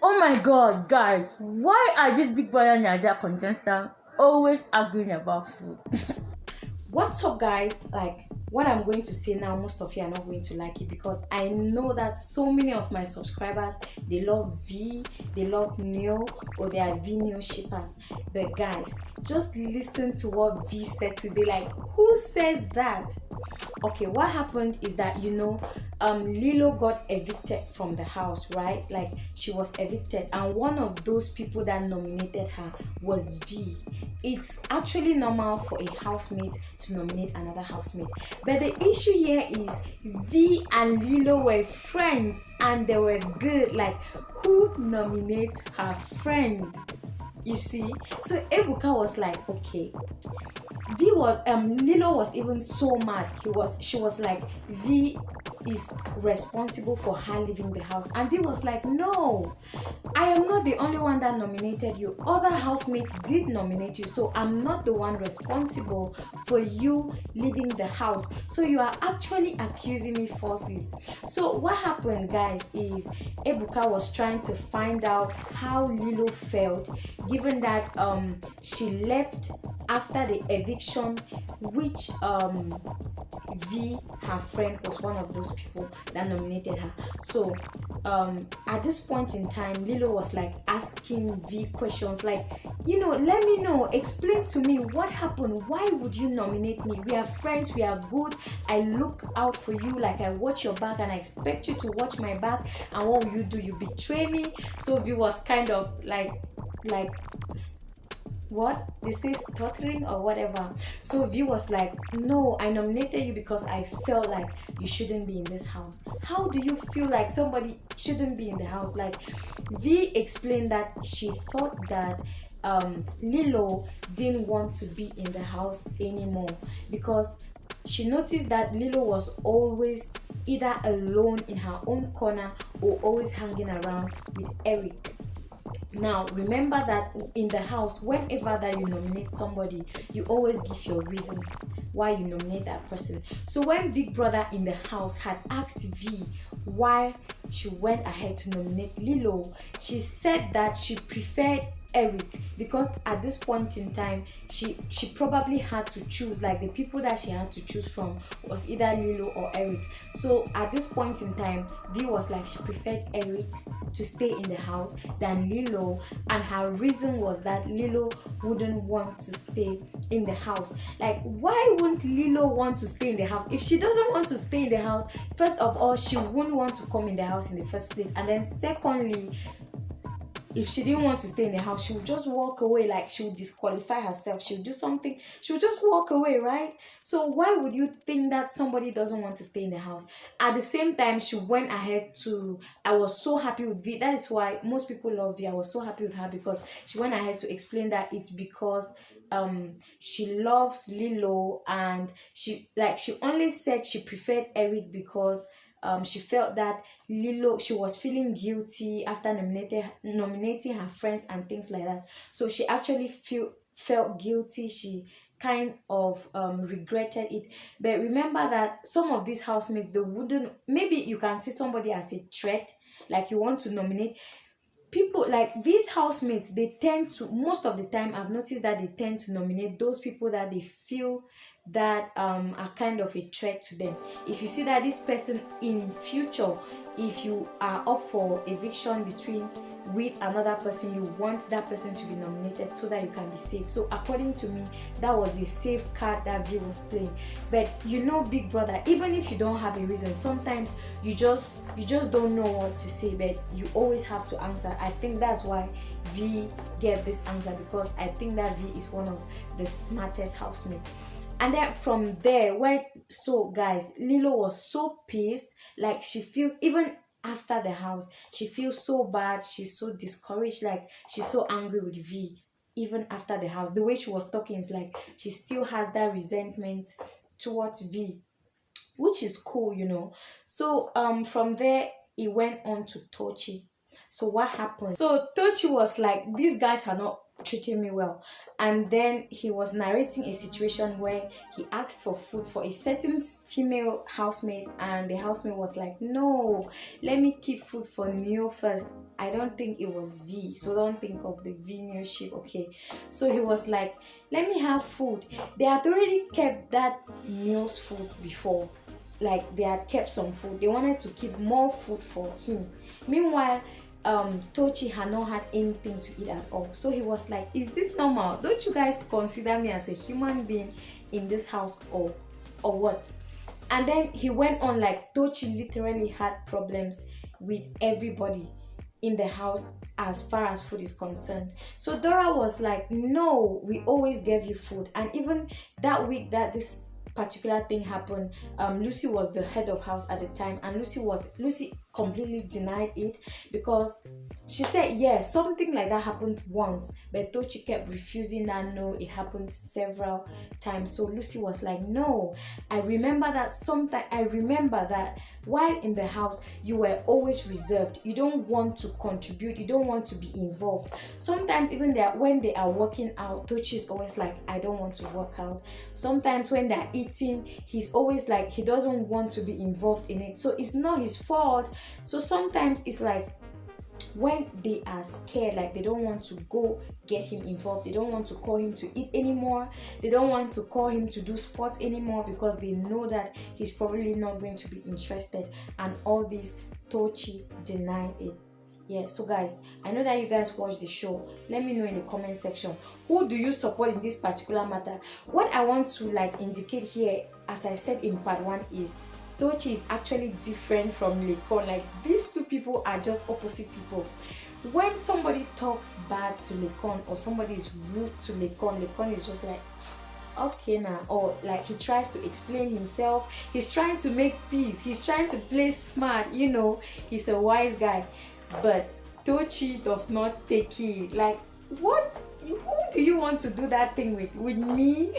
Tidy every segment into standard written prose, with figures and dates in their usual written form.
Oh my god, guys, why are these Big Brother Naija contestants always arguing about food? What's up, guys? Like, what I'm going to say now, most of you are not going to like it because I know that so many of my subscribers, they love V, they love Neo, or they are V Neo shippers. But guys, just listen to what V said today. Like, who says that? Okay, what happened is that Lilo got evicted from the house, right? Like, she was evicted, and one of those people that nominated her was V. It's actually normal for a housemate to nominate another housemate, but the issue here is V and Lilo were friends and they were good. Like, who nominates her friend? You see, so Ebuka was like, okay. Lilo was even so mad. She was like, V is responsible for her leaving the house, and V was like, no, I am not the only one that nominated you. Other housemates did nominate you, so I'm not the one responsible for you leaving the house. So you are actually accusing me falsely. So what happened, guys, is Ebuka was trying to find out how Lilo felt, given that she left after the eviction, which V, her friend, was one of those people that nominated her. So at this point in time, Lilo was like asking V questions like, let me know, explain to me what happened. Why would you nominate me? We are friends, we are good, I look out for you, like I watch your back and I expect you to watch my back, and what will you do? You betray me? So V was kind of like what they say, stuttering or whatever. So V was like, no, I nominated you because I felt like you shouldn't be in this house. How do you feel like somebody shouldn't be in the house? Like, V explained that she thought that Lilo didn't want to be in the house anymore because she noticed that Lilo was always either alone in her own corner or always hanging around with Eric. Now, remember that in the house, whenever that you nominate somebody, you always give your reasons why you nominate that person. So when Big Brother in the house had asked V why she went ahead to nominate Lilo, she said that she preferred Eric because at this point in time she probably had to choose. Like, the people that she had to choose from was either Lilo or Eric. So at this point in time, V was like she preferred Eric to stay in the house than Lilo, and her reason was that Lilo wouldn't want to stay in the house. Like, why wouldn't Lilo want to stay in the house? If she doesn't want to stay in the house, first of all, she wouldn't want to come in the house in the first place, and then secondly, if she didn't want to stay in the house, she would just walk away. Like, she would disqualify herself, she would do something, she would just walk away, right? So why would you think that somebody doesn't want to stay in the house? At the same time, she went ahead to, I was so happy with V. That is why most people love V. I was so happy with her because she went ahead to explain that it's because she loves Lilo, and she only said she preferred Eric because she felt that Lilo, she was feeling guilty after nominating her friends and things like that. So she actually felt guilty. She kind of regretted it. But remember that some of these housemates, they wouldn't, maybe you can see somebody as a threat, like you want to nominate people. Like, these housemates, they tend to, most of the time I've noticed that they tend to nominate those people that they feel that are kind of a threat to them. If you see that this person in future, if you are up for eviction with another person, you want that person to be nominated so that you can be safe. So according to me, that was the safe card that V was playing. But Big Brother, even if you don't have a reason, sometimes you just don't know what to say, but you always have to answer. I think that's why V gave this answer, because I think that V is one of the smartest housemates. And then from there, guys, Lilo was so pissed. Like, she feels, even after the house, she feels so bad, she's so discouraged, like she's so angry with V. Even after the house, the way she was talking is like she still has that resentment towards V, which is cool. So from there it went on to Tochi. So what happened? So Tochi was like, these guys are not treating me well. And then he was narrating a situation where he asked for food for a certain female housemate, and the housemate was like, no, let me keep food for Neo first. I don't think it was V, so don't think of the V new ship, okay? So he was like, let me have food. They had already kept that Neo's food before, like they had kept some food. They wanted to keep more food for him. Meanwhile, Tochi had not had anything to eat at all. So he was like, is this normal? Don't you guys consider me as a human being in this house, or what? And then he went on like Tochi literally had problems with everybody in the house as far as food is concerned. So Dora was like, no, we always gave you food. And even that week that this particular thing happened, Lucy was the head of house at the time, and Lucy completely denied it, because she said, yeah, something like that happened once, but Tochi kept refusing that no, it happened several times. So Lucy was like, no, I remember that while in the house you were always reserved. You don't want to contribute, you don't want to be involved. Sometimes even when they are working out, Tochi is always like, I don't want to work out. Sometimes when they're eating, he's always like, he doesn't want to be involved in it. So it's not his fault. So sometimes it's like, when they are scared, like they don't want to go get him involved, they don't want to call him to eat anymore, they don't want to call him to do sports anymore, because they know that he's probably not going to be interested, and all this. Tochi denied it. Yeah, so guys, I know that you guys watch the show. Let me know in the comment section, who do you support in this particular matter? What I want to like indicate here, as I said in part 1, is Tochi is actually different from Lekon. Like, these two people are just opposite people. When somebody talks bad to Lekon, or somebody is rude to Lekon is just like, okay now, or like he tries to explain himself, he's trying to make peace, he's trying to play smart, he's a wise guy. But Tochi does not take it. Like, what? Who do you want to do that thing with me?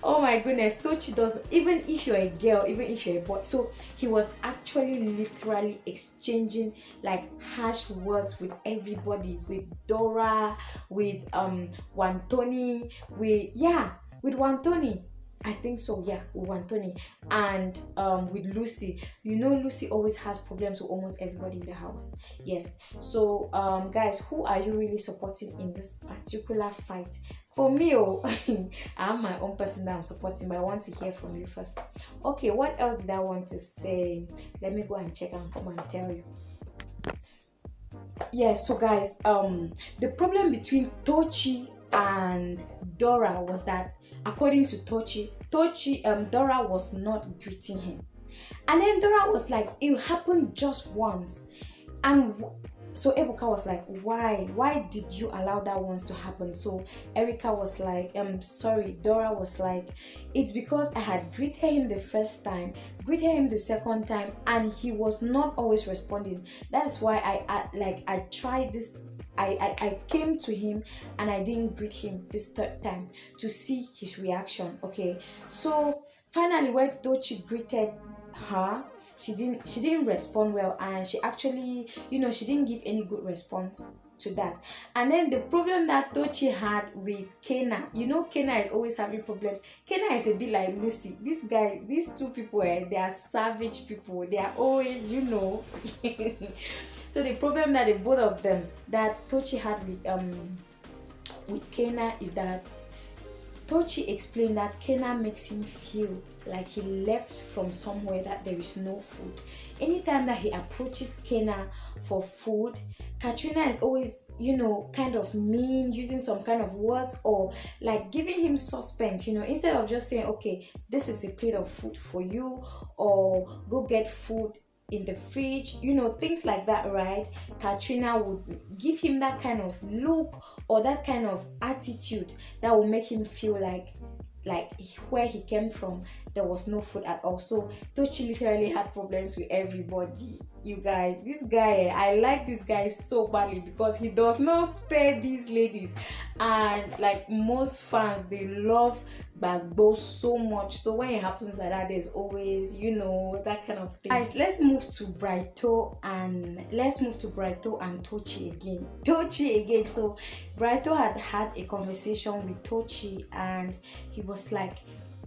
Oh my goodness, Tochi doesn't, even if you're a girl, even if you're a boy. So he was actually literally exchanging like harsh words with everybody, with Dora, with Wantoni, with Wantoni. I think so, yeah, with Wantoni, and with Lucy. Lucy always has problems with almost everybody in the house. Yes. So guys, who are you really supporting in this particular fight? For me, I have my own person that I'm supporting, but I want to hear from you first. Okay, what else did I want to say? Let me go and check and come and tell you. Yeah, so guys, the problem between Tochi and Dora was that, according to Tochi, Dora was not greeting him. And then Dora was like, it happened just once. And so Ebuka was like, why did you allow that once to happen? So Erica was like, sorry. Dora was like, it's because I had greeted him the first time, greeted him the second time, and he was not always responding. That's why I tried this. I came to him and I didn't greet him this third time to see his reaction. Okay, so finally when Tochi greeted her, she didn't respond well, and she actually, she didn't give any good response to that. And then the problem that Tochi had with Kena, Kena is always having problems. Kena is a bit like Lucy. These two people, they are savage people. They are always, So the problem that the both of them, that Tochi had with Kena, is that Tochi explained that Kena makes him feel like he left from somewhere, that there is no food. Anytime that he approaches Kena for food, Katrina is always, kind of mean, using some kind of words, or like giving him suspense, instead of just saying, okay, this is a plate of food for you, or go get food in the fridge, things like that, right? Katrina would give him that kind of look or that kind of attitude that will make him feel like where he came from, there was no food at all. So Tochi literally had problems with everybody. you guys, this guy, I like this guy so badly because he does not spare these ladies. And like most fans, they love gbosgbas so much. So when it happens like that, there's always, you know, that kind of thing. Guys, let's move to Brighto and Tochi again. So Brighto had a conversation with Tochi, and he was like,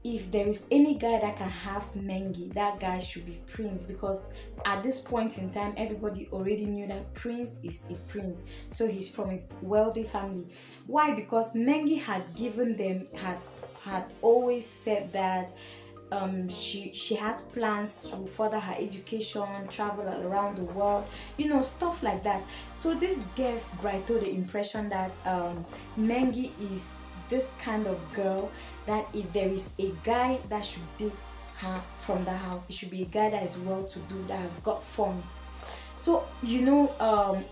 if there is any guy that can have Nengi, that guy should be Prince, because at this point in time, everybody already knew that Prince is a prince. So he's from a wealthy family. Why? Because Nengi had given them, had always said that she has plans to further her education, travel around the world, you know, stuff like that. So this gave Brighto the impression that Nengi is this kind of girl that if there is a guy that should date her from the house, it should be a guy that is well to do, that has got funds. So you know,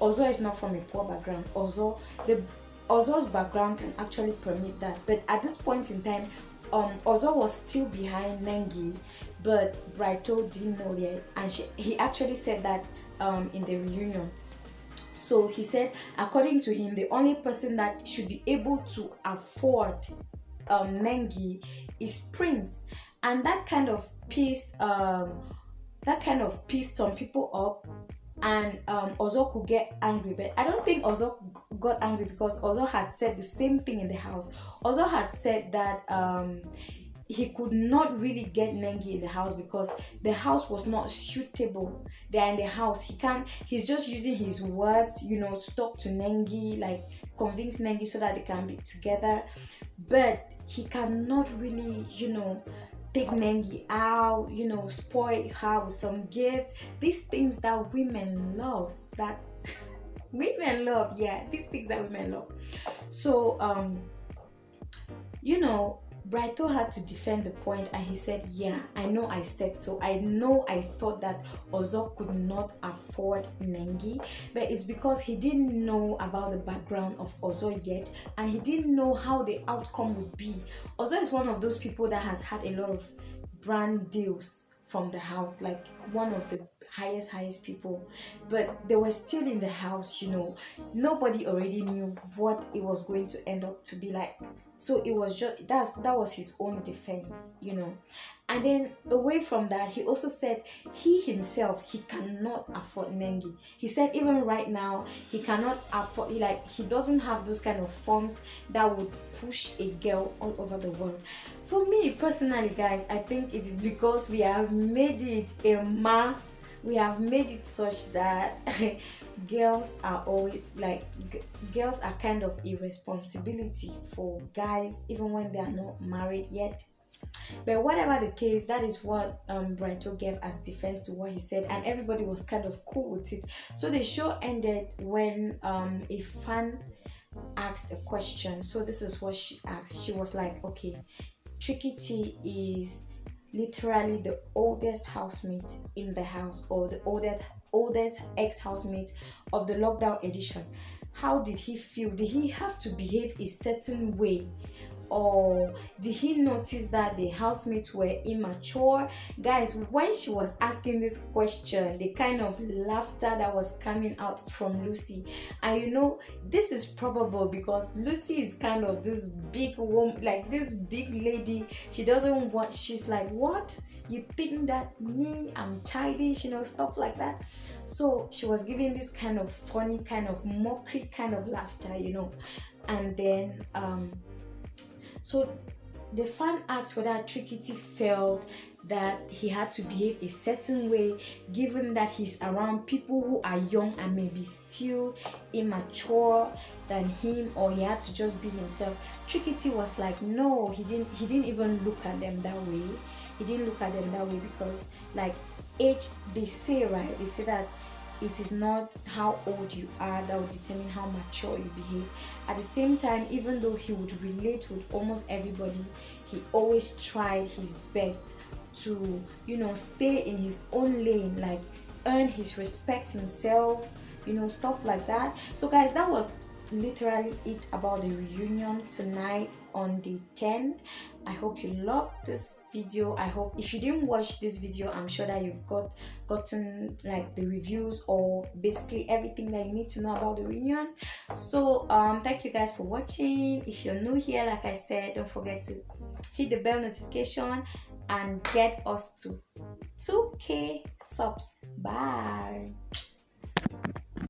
Ozo is not from a poor background. Ozo's background can actually permit that, but at this point in time, Ozo was still behind Nengi, but Brighto didn't know yet, and he actually said that in the reunion. So he said, according to him, the only person that should be able to afford Nengi is Prince, and that kind of pissed some people up, and Ozo could get angry. But I don't think Ozo got angry, because Ozo had said the same thing in the house. Ozo had said that he could not really get Nengi in the house because the house was not suitable. They're in the house. He's just using his words, you know, to talk to Nengi, like convince Nengi so that they can be together. But he cannot really, you know, take Nengi out, you know, spoil her with some gifts. These things that women love, that women love, yeah, these things that women love. So, you know, Brighto had to defend the point, and he said, yeah, I know I said so. I know I thought that Ozo could not afford Nengi, but it's because he didn't know about the background of Ozo yet, and he didn't know how the outcome would be. Ozo is one of those people that has had a lot of brand deals from the house, like one of the highest people, but they were still in the house, you know. Nobody already knew what it was going to end up to be like. So it was just that was his own defense, you know. And then away from that, he also said he himself, he cannot afford Nengi. He said even right now he cannot afford, like he doesn't have those kind of funds that would push a girl all over the world. For me personally, guys, I think it is because we have made it we have made it such that girls are always like, girls are kind of a responsibility for guys even when they are not married yet. But whatever the case, that is what Brighto gave as defense to what he said, and everybody was kind of cool with it. So the show ended when a fan asked a question. So this is what she asked. She was like, okay, Tricky T is literally the oldest housemate in the house, or the oldest ex-housemate of the lockdown edition. How did he feel? Did he have to behave a certain way, or did he notice that the housemates were immature? Guys, when she was asking this question, the kind of laughter that was coming out from Lucy, and you know, this is probable because Lucy is kind of this big woman, like this big lady. She doesn't want, she's like, what, you think that me, I'm childish, you know, stuff like that. So she was giving this kind of funny, kind of mockery kind of laughter, you know. And then so the fan asked whether Tricky T felt that he had to behave a certain way given that he's around people who are young and maybe still immature than him, or he had to just be himself. Tricky T was like, no, he didn't even look at them that way. He didn't look at them that way because, like, age, they say, right? They say that it is not how old you are that will determine how mature you behave. At the same time, even though he would relate with almost everybody, he always tried his best to, you know, stay in his own lane, like earn his respect himself, you know, stuff like that. So guys, that was literally it about the reunion tonight on the 10th. I hope you loved this video. I hope if you didn't watch this video, I'm sure that you've gotten like the reviews or basically everything that you need to know about the reunion. So thank you guys for watching. If you're new here, like I said, don't forget to hit the bell notification and get us to 2K subs. Bye.